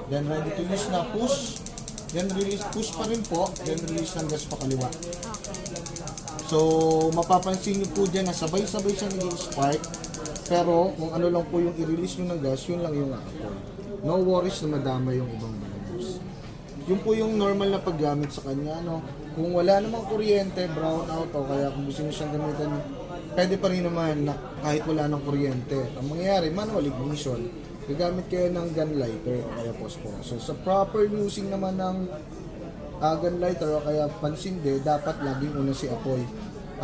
Then ready to use na, push. Then release, push pa rin po. Then release ng gas pa kaliwa. So, mapapansin niyo po dyan na sabay-sabay siya naging spark. Pero, kung ano lang po yung i-release nyo ng gas, yun lang yung aapoy. No worries na madama yung ibang burners. Yun po yung normal na paggamit sa kanya, no? Kung wala namang kuryente, brown out, o kaya kung gusto nyo siyang gamitin, pwede pa rin naman na kahit wala ng kuryente. Ang mangyayari, manual ignition. Gagamit kayo ng gun lighter o kaya phosphorus. So, sa proper using naman ng gun lighter o kaya pansinde, dapat laging una si apoy.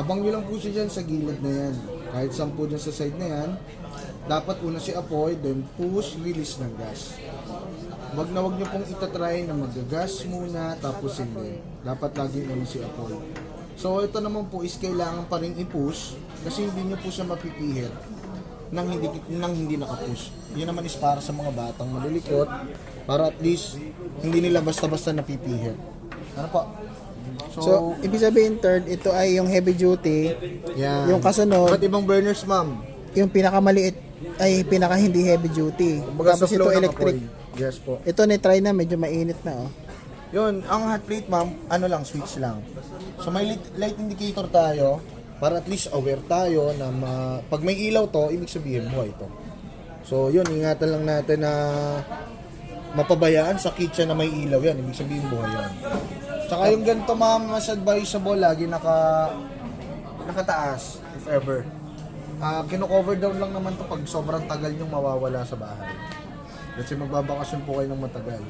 Abang nyo lang po siya dyan sa gilid na yan. Kahit saan po dyan sa side na yan, dapat una si apoy, then push, release ng gas. Wag nyo pong itatry na magagas muna, tapos hindi. Dapat laging una si apoy. So, ito naman po is kailangan pa rin i-push kasi hindi nyo po siya mapipihit nang hindi nakapush. Yun naman is para sa mga batang malilikot, para at least hindi nila basta-basta napipihit. Ano po? So, ibig sabihin third, ito ay yung heavy duty. Yan. Yung kasunod, Ba't ibang burners, ma'am? yung pinakamaliit ay pinaka hindi heavy duty. Kumbaga sa Tapos flow ito ng electric. apoy. Yes po. Ito ni-try na, medyo mainit na oh. Yun, ang hot plate, ma'am, ano lang, switch lang. So may light indicator tayo para at least aware tayo na pag may ilaw to, ibig sabihin buhay to. So yun, ingatan lang natin na mapabayaan sa kitchen na may ilaw yan, ibig sabihin buhay yan. Tsaka yung ganito, ma'am, mas advisable, lagi nakataas, if ever. Kino-cover down lang naman to pag sobrang tagal yung mawawala sa bahay. Kasi magbabakasyon po kayo ng matagal.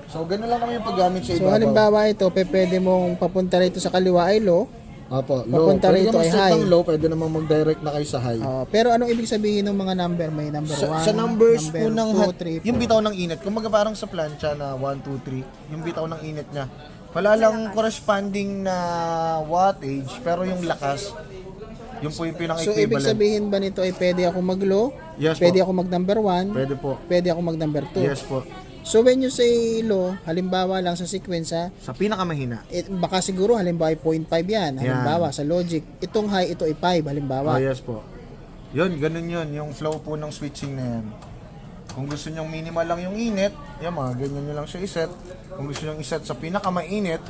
So, gano'n lang naman yung paggamit sa So ibabaw. halimbawa ito, pwede mong papunta rito sa kaliwa ay low. Apo, low. Papunta Pwede rito naman ay set high. ng low, pwede naman mag-direct na kayo sa high. Pero anong ibig sabihin ng mga number? May number 1, Sa numbers number po ng 2, 3, yung bitaw ng init, kumbaga parang sa plancha na 1, 2, 3, yung bitaw ng init niya. Wala lang corresponding na wattage, pero yung lakas, yung po yung So pinaka-equivalent. ibig sabihin ba nito ay pwede ako mag-low? Yes Pwede po. ako mag-number 1? Pwede po. Pwede ako mag-number 2? Yes po. So when you say low, halimbawa lang sa sequence Sa pinakamahina. baka siguro halimbawa ay 0.5 yan. Halimbawa sa logic. Itong high, ito ay 5 halimbawa. Oh, yes po. Yun, ganun yun. Yung flow po ng switching na yan. Kung gusto nyong minimal lang yung init, yan mga ganyan nyo lang siya iset. Kung gusto nyong iset sa pinakamainit,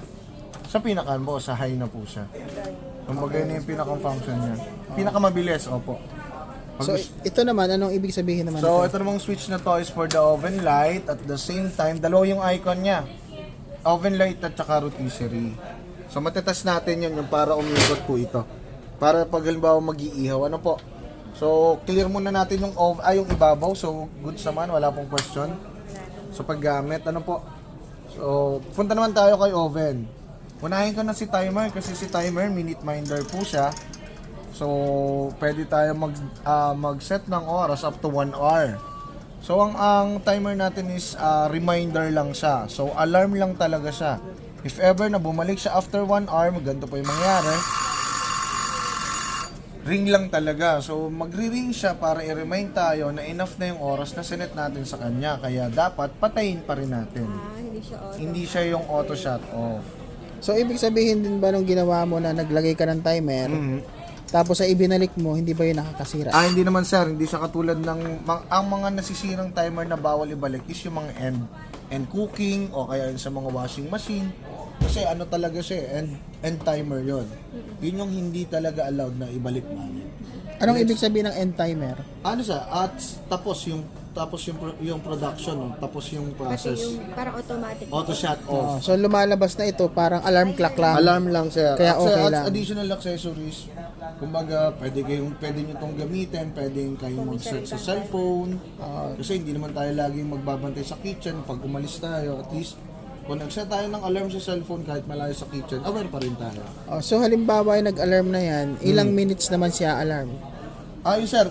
sa pinakan mo, sa high na po siya. Kumbaga yun yung pinaka-function niya. Pinakamabilis, opo. So ito naman, anong ibig sabihin naman So, ito? ito namang switch na to is for the oven light. At the same time, dalawa yung icon niya. Oven light at saka rotisserie. So, matetest natin yun yung para umikot po ito. Para pag halimbawa mag-iihaw. Ano po? So, clear muna natin yung yung ibabaw. So, goods naman. Wala pong question. So, paggamit. Ano po? So, punta naman tayo kay oven. Unahin ko na si timer kasi si timer, minute minder po siya. So, pwede tayo mag-set ng oras up to 1 hour. So, ang timer natin is reminder lang siya. So, alarm lang talaga siya. If ever na bumalik siya after 1 hour, ganito po yung mangyari. Ring lang talaga. So, magri-ring siya para i-remind tayo na enough na yung oras na sinet natin sa kanya. Kaya dapat patayin pa rin natin. Hindi siya auto. Hindi siya yung auto shut off. So ibig sabihin din ba nung ginawa mo na naglagay ka ng timer, tapos ay ibinalik mo, hindi ba yun nakakasira? Hindi naman sir, hindi siya katulad ng ang mga nasisirang timer na bawal ibalik is yung mga end cooking o kaya yun sa mga washing machine. Kasi ano talaga siya, end timer yon. Yun yung hindi talaga allowed na ibalik balik. Anong ibig sabihin ng end timer? Ano siya? At tapos yung production, no? Tapos yung Kasi process. yung parang automatic. Auto shut off. So lumalabas na ito, parang alarm clock lang. Alarm lang sir. Kaya okay at lang. additional accessories. Kumbaga, pwede nyo itong gamitin, pwede kayong mag-set sa cellphone. Kasi hindi naman tayo laging magbabantay sa kitchen. Pag umalis tayo, at least, kung nag-set tayo ng alarm sa cellphone kahit malayo sa kitchen, aware pa rin tayo. So halimbawa ay nag-alarm na yan, ilang minutes naman siya alarm? Ayun sir,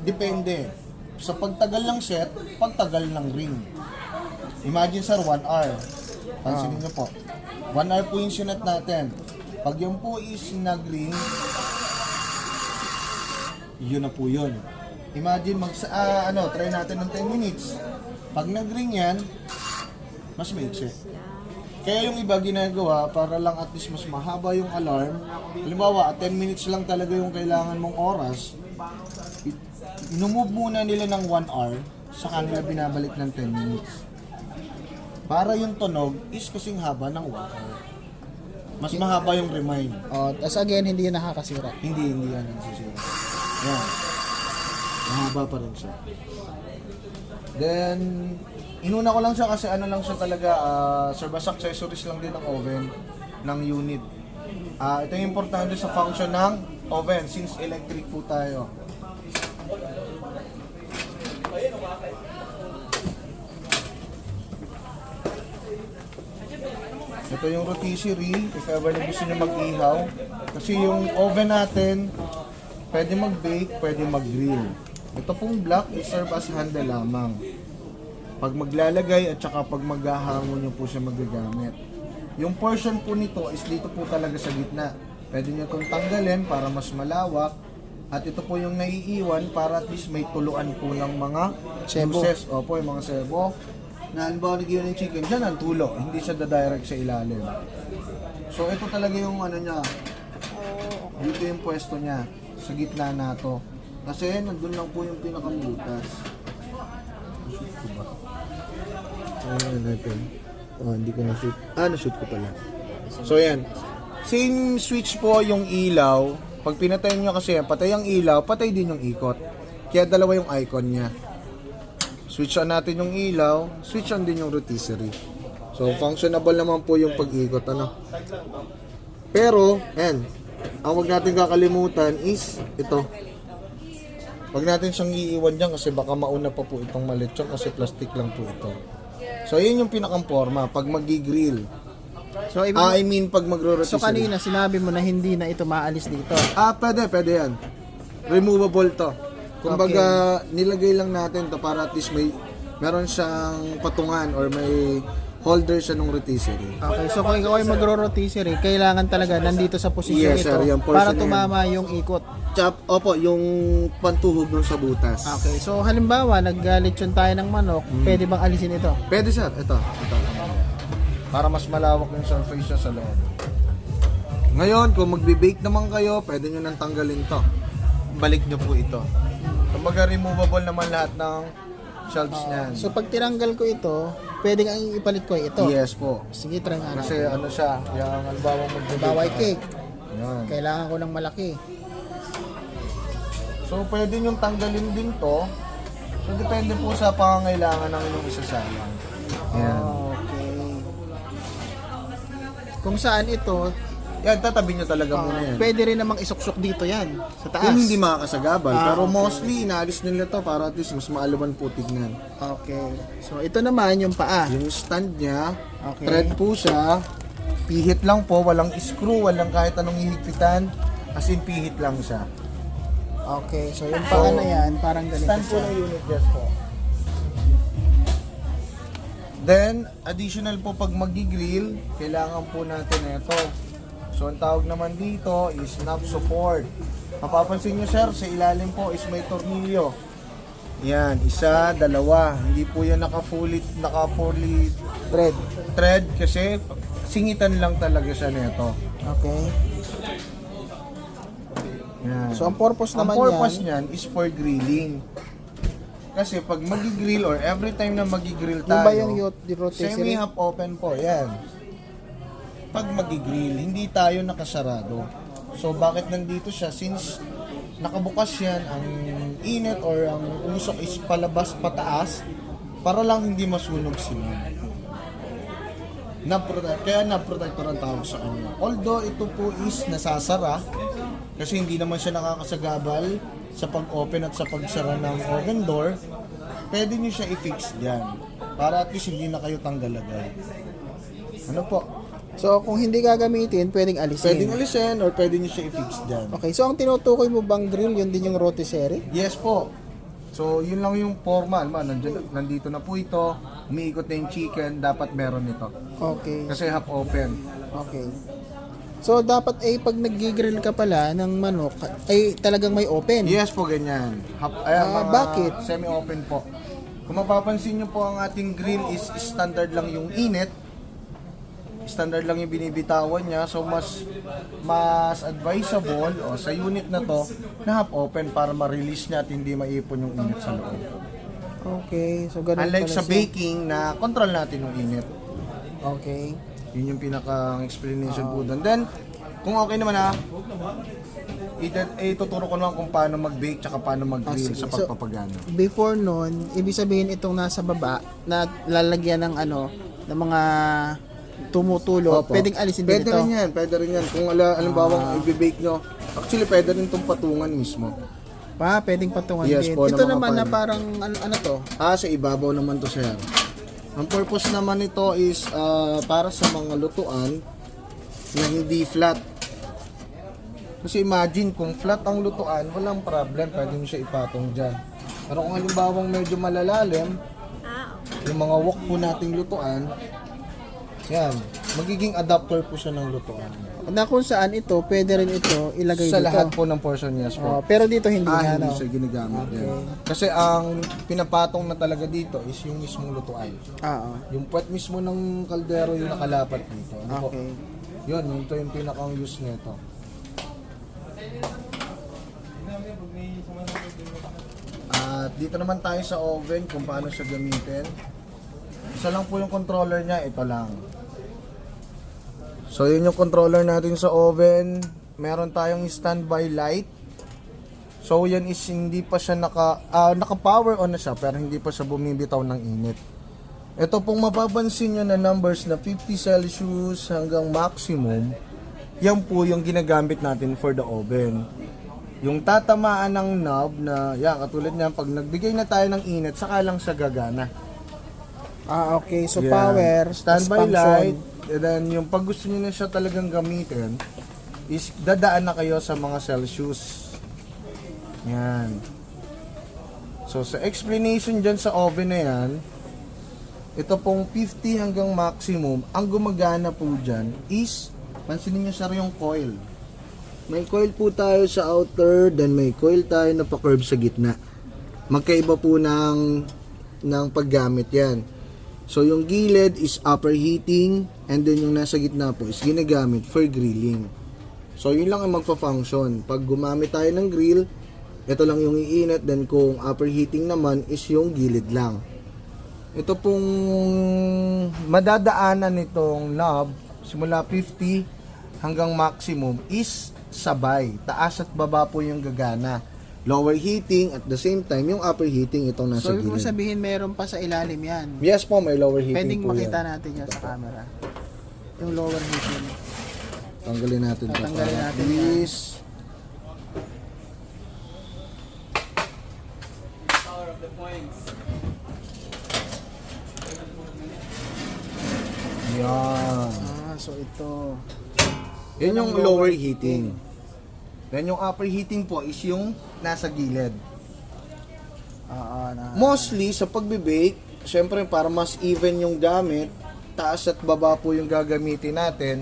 depende. Sa pagtagal ng set, pagtagal ng ring. Imagine sir, 1 hour. Pansinin nyo po. 1 hour po yung sinet natin. Pag yun po is nag-ring, yun na po yun. Imagine, try natin ng 10 minutes. Pag nag-ring yan, mas maiksi. Kaya yung iba ginagawa, para lang at least mas mahaba yung alarm. Halimbawa, 10 minutes lang talaga yung kailangan mong oras. Inumove muna nila ng 1 hour, sa kanila binabalik ng 10 minutes. Para yung tunog is kasing haba ng 1 hour. Mas mahaba yung remind. Tapos again, hindi yun nakakasira. Hindi yan ang sisira. Yan. Mahaba pa rin siya. Then, inuna ko lang siya kasi ano lang siya talaga, serve as accessories lang din ng oven, ng unit. Ito yung importante sa function ng oven since electric po tayo. Ito yung rotisserie, if ever na gusto nyo mag-ihaw. Kasi yung oven natin, pwede mag-bake, pwede mag-grill. Ito pong black is serve as handle lamang. Pag maglalagay at saka pag maghahango nyo po siya magagamit. Yung portion po nito is dito po talaga sa gitna. Pwede nyo itong tanggalin para mas malawak. At ito po yung naiiwan para at least may tuluan po ng mga Sebo. juices. Opo, yung mga sebo. Na halimbawa nagyan ng chicken, dyan ang tulo. Hindi siya dadirect sa ilalim. So ito talaga yung ano niya. Dito yung pwesto niya. Sa gitna na to. Kasi nandun lang po yung pinakabutas. Shoot ko ba? Ayan natin. Hindi ko na-shoot. Na-shoot ko pala. So yan. Same switch po yung ilaw. Pag pinatay nyo kasi yan, patay ang ilaw, patay din yung ikot. Kaya dalawa yung icon niya. Switch on natin yung ilaw, switch on din yung rotisserie. So, functionable naman po yung pag-ikot, ano. Pero, yan, ang wag natin kakalimutan is ito. Wag natin siyang iiwan dyan kasi baka mauna pa po itong malechon kasi plastic lang po ito. So, yun yung pinakang-forma pag mag-grill. So, Pag magro-rotisserie. so kanina sinabi mo na hindi na ito maalis dito. Pwede yan. Removable to. Kumbaga, nilagay lang natin to para at least meron siyang patungan or may holder siya ng rotisserie. Okay, so kung ikaw ay magro-rotisserie, kailangan talaga nandito sa posisyon Yes, ito sir, yung portion para na yan. tumama yung ikot. Opo, yung pantuhog ng sa butas. Okay, so halimbawa, nag-lechon tayo ng manok, pwede bang alisin ito? Pwede sir, ito. Para mas malawak yung surface niya sa loob. Ngayon, kung magbe-bake naman kayo, pwede nyo nang tanggalin to. Balik nyo po ito. Kumbaga removable naman lahat ng shelves niyan. So pag tinanggal ko ito, pwede ang ipalit ko ito. Yes po. Sige, try nga Kasi natin. ano siya, yung halimbawa mag-bake. Baway cake. Yan. Kailangan ko ng malaki. So pwede nyo tanggalin din to. So depende po sa pangangailangan ng inyong isasalang. Yan. Okay. Kung saan ito, Yan, tatabi nyo talaga muna yan. pwede rin namang isuksok dito yan, sa taas. Kung hindi makakasagabal. Pero okay. mostly, inaalis nila to para at least mas maalaman po tignan. Okay. So ito naman yung paa. Yung stand niya, Okay. thread po siya. Pihit lang po, walang screw, walang kahit anong hihigpitan. As in, pihit lang siya. Okay, so yung paa na yan, parang ganito Stand po siya. ng unit gas po. Then, additional po pag mag-grill, kailangan po natin ito. So, ang tawag naman dito is knob support. Mapapansin nyo sir, sa ilalim po is may tornilyo. Yan, isa, dalawa. Hindi po yan naka-fully thread kasi singitan lang talaga siya nito. Okay. Yan. So ang purpose Ang naman purpose yan, niyan is for grilling. Kasi pag magi-grill or every time na magi-grill yung tayo, ba yung rotisserie? semi-half open po, yan. Pag magi-grill, hindi tayo nakasarado. So bakit nandito siya? Since nakabukas yan, ang init or ang usok is palabas pataas para lang hindi masunog sila. Kaya na-protector ang tawag sa kanya. Although ito po is nasasara kasi hindi naman siya nakakasagabal sa pag-open at sa pagsara ng oven door, pwede nyo siya i-fix dyan para at least hindi na kayo tanggal agad. Ano po? So kung hindi gagamitin, pwedeng alisin. Pwedeng alisin or pwede nyo siya i-fix dyan. Okay, so ang tinutukoy mo bang grill, yun din yung rotisserie? Yes po. So, yun lang yung formal. Nandito na po ito. Umiikot na yung chicken. Dapat meron ito. Okay. Kasi half open. Okay. So dapat ay pag nag-grill ka pala ng manok, ay talagang may open. Yes po, ganyan. Bakit? Semi-open po. Kung mapapansin nyo po, ang ating grill is standard lang yung init. Standard lang yung binibitawan niya. So, mas advisable sa unit na to na half open para ma-release niya at hindi maipon yung init sa loob. Okay, so ganun Unlike pala sa siya. baking na control natin yung init. Okay. Yun yung pinaka-explanation po doon. Then, kung okay naman ituturo ko naman kung paano mag-bake tsaka paano mag-grill sige. sa pagpapagana. Before nun, ibig sabihin itong nasa baba na lalagyan ng ng mga tumutulo, Opo. pwedeng alisin din Pwede ito. rin yan, pwede rin yan. Kung alimbawa i-bake nyo, actually pwede rin itong patungan mismo. Pwedeng patungan Yes din. po, Ito ng mga naman na pan. parang ano to? Sa ibabaw naman to sir. Ang purpose naman nito is para sa mga lutuan na hindi flat. Kasi imagine kung flat ang lutuan, walang problem, pwede mo siya ipatong dyan. Pero kung halimbawang medyo malalalim, yung mga wok po nating lutuan, yan, magiging adapter po siya ng lutuan. Na kung saan ito, pwede rin ito ilagay Sa dito. lahat po ng portion, yes po. Pero dito hindi na, Hindi no? siya ginagamit Okay. yan. Kasi ang pinapatong na talaga dito is yung mismong lutuan. Yung puwet mismo ng kaldero yung nakalapat dito. Ano po? Okay. Yun, ito yung pinakang use nito. At dito naman tayo sa oven kung paano siya gamitin. Isa lang po yung controller niya, ito lang. So yun yung controller natin sa oven. Meron tayong standby light. So yan is hindi pa siya naka-power on na siya pero hindi pa siya bumibitaw ng init. Ito pong mapapansin nyo na numbers na 50 Celsius hanggang maximum, yan po yung ginagamit natin for the oven. Yung tatamaan ng knob na, katulad niyan, pag nagbigay na tayo ng init, saka lang siya gagana. Okay. So Yan. power, Standby function. light, and then yung pag gusto niyo na siya talagang gamitin, is dadaan na kayo sa mga Celsius. Yan. So sa explanation dyan sa oven na yan, ito pong 50 hanggang maximum, ang gumagana po dyan is, pansinin nyo sir yung coil. May coil po tayo sa outer, then may coil tayo na pa-curve sa gitna. Magkaiba po ng paggamit yan. So yung gilid is upper heating, and then yung nasa gitna po is ginagamit for grilling. So yun lang ang magpa-function. Pag gumamit tayo ng grill, ito lang yung iinit, then kung upper heating naman is yung gilid lang. Ito pong madadaanan nitong knob simula 50 hanggang maximum is sabay. Taas at baba po yung gagana. Lower heating at the same time yung upper heating itong nasa So, ibig gilid. sabihin meron pa sa ilalim yan. Yes po, may lower heating Pwedeng po makita yan. natin yan sa camera. Yung lower heating. Tanggalin natin ito. Tatanggalin natin yan. Please. Yan. So ito. Yan yung lower heating. Then yung upper heating po is yung nasa gilid. Mostly sa pagbe-bake, syempre para mas even yung gamit, taas at baba po yung gagamitin natin,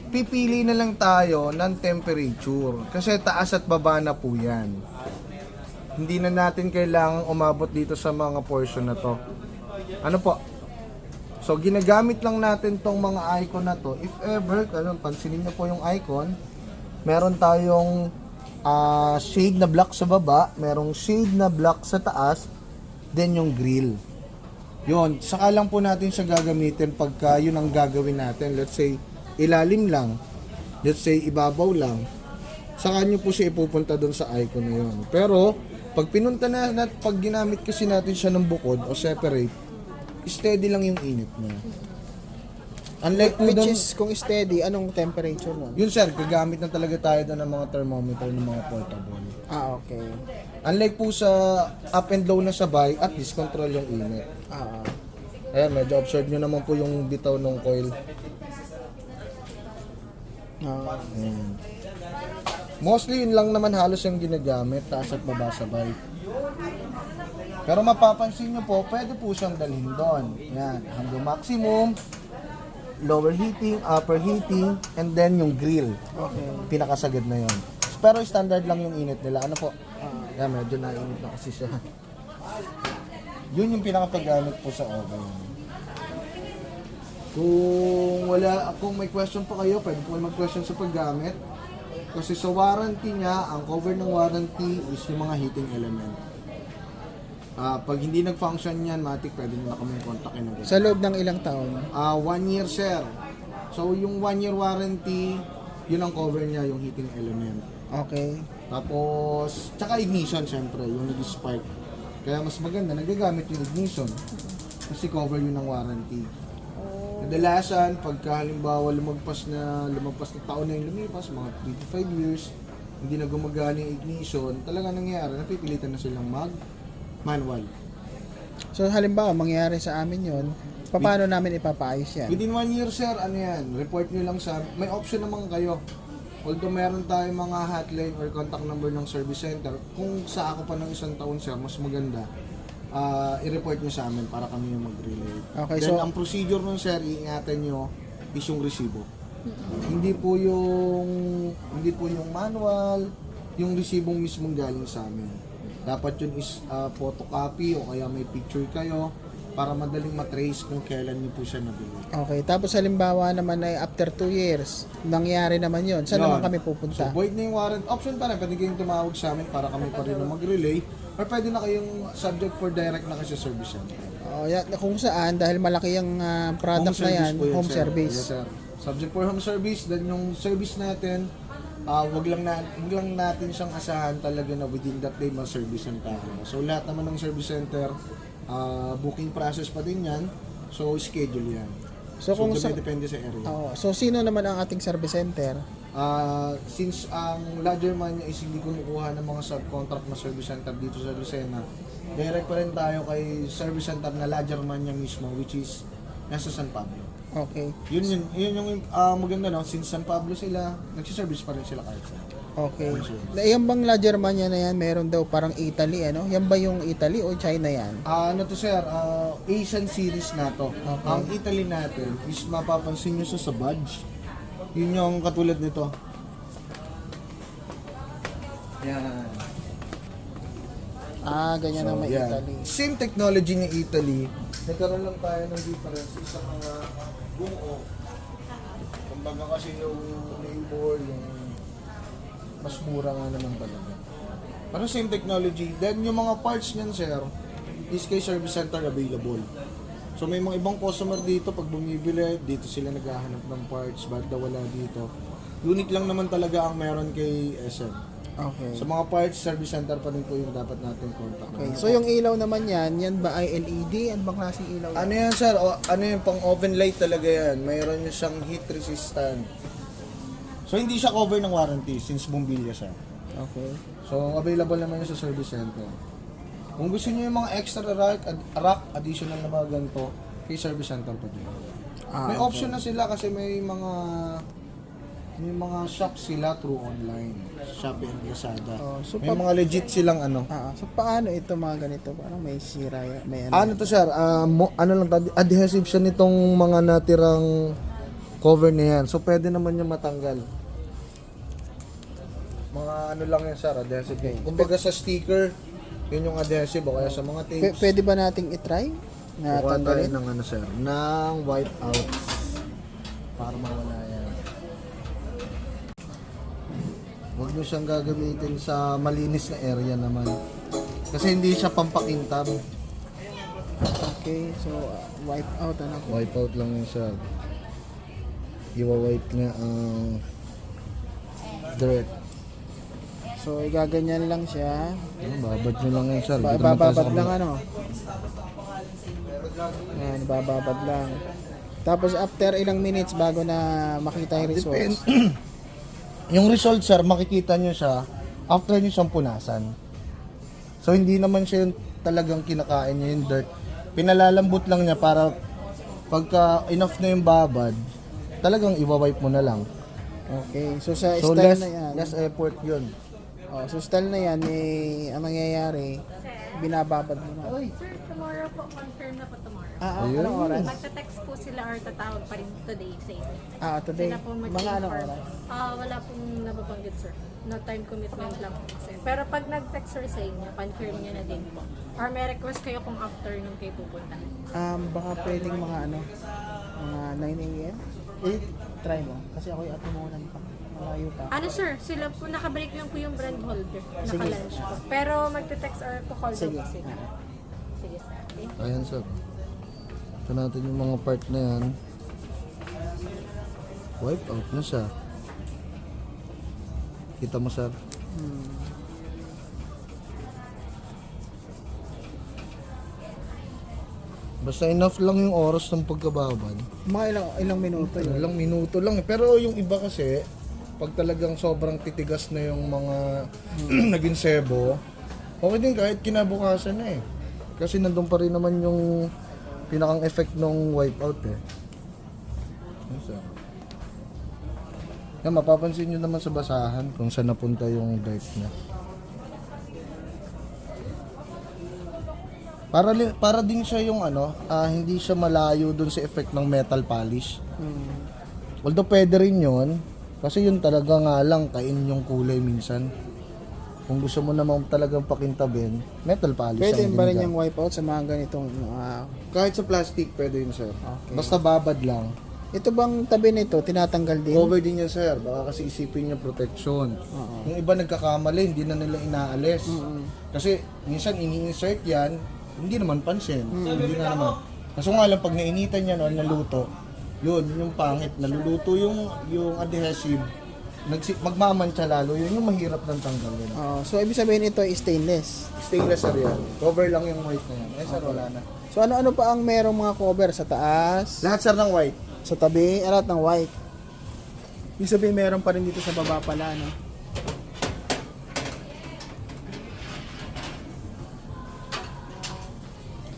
pipili na lang tayo ng temperature. Kasi taas at baba na po yan. Hindi na natin kailangang umabot dito sa mga portion na to. Ano po? So ginagamit lang natin tong mga icon na to. If ever, pansinin niyo po yung icon, meron tayong shade na black sa baba, merong shade na black sa taas, then yung grill. Yun, saka lang po natin siya gagamitin pagka yun ang gagawin natin. Let's say, ilalim lang. Let's say, ibabaw lang. Saka nyo po siya ipupunta doon sa icon na yun. Pero, pag pinunta na, pag ginamit kasi natin siya ng bukod o separate, steady lang yung init niya. Unlike po Which doon, is, kung steady, anong temperature nun? yun sir, gagamit na talaga tayo doon ng mga thermometer ng mga portable. Okay. Unlike po sa up and low na sabay, at least control yung init. Ayan, medyo observe nyo naman po yung bitaw ng coil. Ayan. Mostly yun lang naman halos yung ginagamit, taas at baba sabay. Pero mapapansin nyo po, pwede po siyang dalhin doon. Ayan, hanggang maximum, lower heating, upper heating, and then yung grill. Okay. Pinakasagad na yun. Pero standard lang yung init nila. Ano po? Yan, medyo nainit na kasi siya. Yun yung pinakapaggamit po sa oven. Kung may question pa kayo, pwede po mag-question sa paggamit. Kasi sa warranty niya, ang cover ng warranty is yung mga heating element. Pag hindi nag-function yan, matik, pwede nyo na kami kontakin agad. Sa loob ng ilang taon? 1 year, sir. So, yung 1 year warranty, yun ang cover niya, yung heating element. Okay. Tapos, tsaka ignition, syempre, yung nag-spark. Kaya mas maganda, nagagamit yung ignition. Kasi cover yun ng warranty. Kadalasan, pagka halimbawa lumagpas na taon na yung lumipas, mga 3 to 5 years, hindi na gumagana yung ignition, talaga nangyayari, napipilitan na silang manual. So halimbawa, mangyayari sa amin yon, paano namin ipapaayos yan? Within 1 year, sir, ano yan, report nyo lang sa, may option naman kayo. Although meron tayong mga hotline or contact number ng service center, kung sa ako pa ng 1 taon, sir, mas maganda, i-report nyo sa amin para kami yung mag-relay. Okay, Then, so ang procedure nun, sir, iingatan nyo is yung resibo. Hindi po yung manual, yung resibong mismong galing sa amin. Dapat yun is photocopy o kaya may picture kayo para madaling matrace kung kailan niyo po siya nabili. okay, tapos halimbawa naman ay after 2 years, nangyari naman yon. Saan Yun. naman kami So, pupunta? void na yung warrant. Option pa rin, pwede kayong tumawag sa amin para kami pa rin na mag-relay or pwede na kayong subject for direct na kasi service center. Kung saan, dahil malaki yung product na yan, po yun, home sir. service. Yes, sir. Subject for home service, then yung service natin, wag lang natin siyang asahan talaga na within that day ma-service ang tao. So lahat naman ng service center, booking process pa din yan. So schedule yan. So, kung depende sa area. so sino naman ang ating service center? Since ang Ladgerman niya is hindi kumukuha ng mga subcontract na service center dito sa Lucena, direct pa rin tayo kay service center na Ladgerman niya mismo, which is nasa San Pablo. Okay. Yun yung maganda, no? Since San Pablo sila, nagsiservice pa rin sila kahit saan. Okay. Yan bang La Germania na yan, meron daw parang Italy, ano? Yan ba yung Italy o China yan? Ano to, sir? Asian series na to. Okay. Ang Italy natin is mapapansin nyo sa badge. Yun yung katulad nito. Yan. Ganyan ang may yan. Italy. Same technology ni Italy. Nagkaroon lang tayo ng difference sa mga buo. Kumbaga kasi yung labor, yung mas mura nga naman talaga. Pero same technology. Then yung mga parts niyan, sir, is kay service center available. So may mga ibang customer dito, pag bumibili, dito sila naghahanap ng parts, ba't daw wala dito. Unique lang naman talaga ang meron kay SM. Okay. Sa mga parts, service center pa rin po yung dapat natin contact. Okay. So yung ilaw naman yan ba ay LED? Ano bang klaseng ilaw yan? Ano yan, sir? Ano yung pang oven light talaga yan. Mayroon yung siyang heat resistant. So hindi siya cover ng warranty since bumbilya siya. Okay. So available naman yun sa service center. Kung gusto niyo yung mga extra rack additional na mga ganito, kay service center pa din. May option na sila kasi may mga shops sila through online. Shopee and Lazada. So may mga legit silang ano. So paano ito mga ganito? Parang may sira, may ano? Ano to, sir? Ano lang tayo, adhesive siya nitong mga natirang cover na yan. So pwede naman yung matanggal. Mga ano lang yan, sir, adhesive. Okay. Kumbaga sa sticker, yun yung adhesive o kaya sa mga tapes. Pwede ba nating i-try? Na Kukuha tayo tanggalin? ng ano, sir, ng wipe out para mawala yan. Huwag nyo siyang gagamitin sa malinis na area naman. Kasi hindi siya pampakintab. Okay, so wipe out ano po? Wipe out lang yun, sir. Iwa-wipe nga ang dirt. So igaganyan lang siya. Babad nyo lang yun, sir. Bababad lang ano. Yan, bababad lang. Tapos after ilang minutes bago na makita yung results. Yung result, sir, makikita nyo siya after nyo siyang punasan. So hindi naman siya yung talagang kinakain niya yung dirt. Pinalalambot lang niya para pagka enough na yung babad, talagang iwa-wipe mo na lang. Okay, so sa So style less, na yan. less effort yun. So style na yan, ang nangyayari, binababad mo na. Sir, tomorrow po, confirm na po tomorrow. Ayun. Anong oras? Magta-text po sila or tatawag pa rin today sa inyo. Today. Sila po Mga anong mag-inform. oras? Wala pong nababanggit, sir. No time commitment lang po kasi. Pero pag nag-text sir sa inyo, confirm niya na din po. Or may request kayo kung afternoon kayo pupunta. Baka pwedeng mga mga 9 a.m. Try mo. Kasi ako yung atimunan pa. Malayo pa. Ano sir, sila po nakabalik lang po yung brand holder. Naka-lunch po. Pero magte-text or call daw Sige. po sila. Ayan sir. Ito natin yung mga part na yan. Wipe out na siya. Kita mo sir. Basta enough lang yung oras ng pagkababad. Mga ilang minuto yun. Ilang minuto lang. Pero yung iba kasi, pag talagang sobrang titigas na yung mga naging sebo, okay din kahit kinabukasan na eh. Kasi nandun pa rin naman yung pinakang effect ng wipeout eh. Yes, sir. Yan, mapapansin nyo naman sa basahan kung saan napunta yung dirt niya. Para din siya yung hindi siya malayo dun sa effect ng metal polish. Although pwede rin yun, kasi yun talaga nga lang kain yung kulay minsan. Kung gusto mo namang talagang pakintabin, metal polish Pwede ang ba rin ginagamit. yung wipeout sa mga ganitong Kahit sa plastic pwede yun sir. Okay. Basta babad lang. ito bang tabi nito tinatanggal din? Cover din yan sir, baka kasi isipin niya protection. Oo. Yung iba nagkakamali, hindi na nila inaalis. Kasi minsan ini-insert yan, hindi naman pansin. Hindi nga naman. Kaso nga lang pag nainitan yan o naluto, yun, yung pangit, naluluto yung adhesive, magmamantsa lalo, yun yung mahirap ng tanggalin. So ibig sabihin ito ay stainless. Stainless sir yan. Cover lang yung white na yan. Eh sir, wala na. So ano-ano pa ang merong mga cover sa taas, Lahat sir ng white. sa tabi, lahat ng white. Ibig sabihin meron pa rin dito sa baba pala, no?